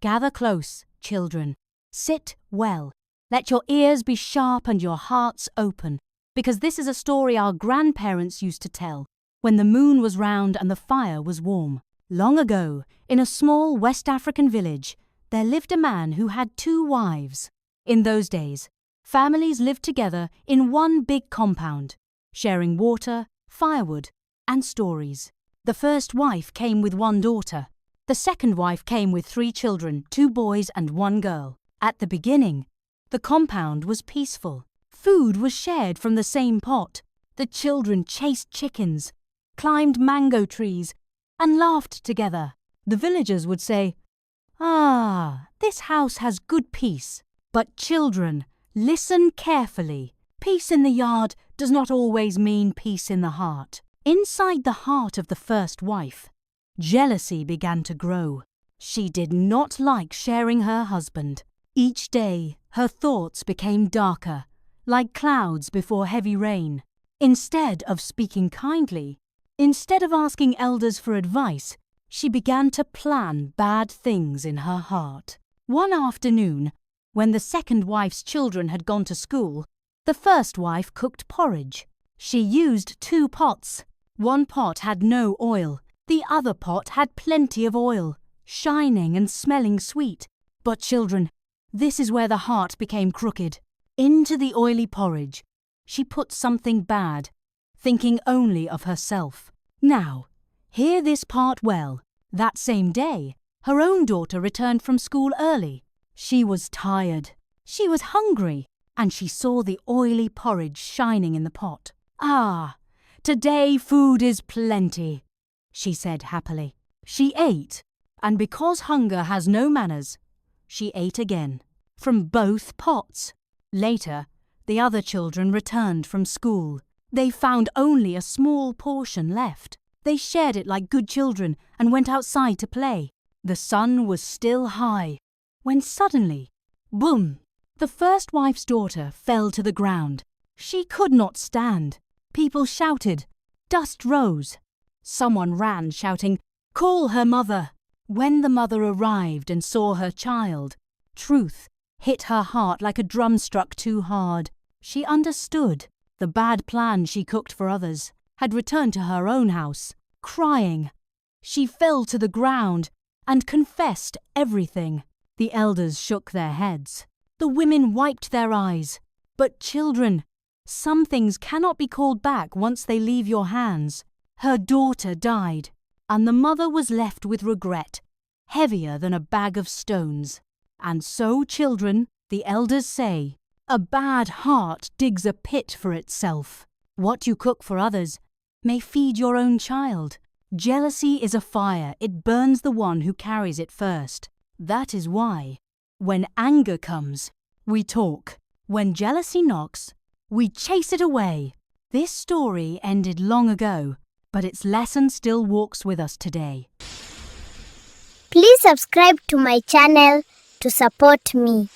Gather close, children. Sit well. Let your ears be sharp and your hearts open, because this is a story our grandparents used to tell when the moon was round and the fire was warm. Long ago, in a small West African village, there lived a man who had 2 wives. In those days, families lived together in one big compound, sharing water, firewood, and stories. The first wife came with 1 daughter. The second wife came with 3 children, 2 boys and 1 girl. At the beginning, the compound was peaceful. Food was shared from the same pot. The children chased chickens, climbed mango trees, and laughed together. The villagers would say, "Ah, this house has good peace." But children, listen carefully. Peace in the yard does not always mean peace in the heart. Inside the heart of the first wife, jealousy began to grow. She did not like sharing her husband. Each day, her thoughts became darker, like clouds before heavy rain. Instead of speaking kindly, instead of asking elders for advice, she began to plan bad things in her heart. One afternoon, when the second wife's children had gone to school, the first wife cooked porridge. She used 2 pots. One pot had no oil. The other pot had plenty of oil, shining and smelling sweet. But children, this is where the heart became crooked. Into the oily porridge, she put something bad, thinking only of herself. Now, hear this part well. That same day, her own daughter returned from school early. She was tired. She was hungry, and she saw the oily porridge shining in the pot. "Ah, today food is plenty," she said happily. She ate, and because hunger has no manners, she ate again, from both pots. Later, the other children returned from school. They found only a small portion left. They shared it like good children and went outside to play. The sun was still high, when suddenly, boom! The first wife's daughter fell to the ground. She could not stand. People shouted. Dust rose. Someone ran shouting, "Call her mother!" When the mother arrived and saw her child, truth hit her heart like a drum struck too hard. She understood. The bad plan she cooked for others had returned to her own house, crying. She fell to the ground and confessed everything. The elders shook their heads. The women wiped their eyes. But children, some things cannot be called back once they leave your hands. Her daughter died, and the mother was left with regret, heavier than a bag of stones. And so, children, the elders say, a bad heart digs a pit for itself. What you cook for others may feed your own child. Jealousy is a fire, it burns the one who carries it first. That is why, when anger comes, we talk. When jealousy knocks, we chase it away. This story ended long ago, but its lesson still walks with us today. Please subscribe to my channel to support me.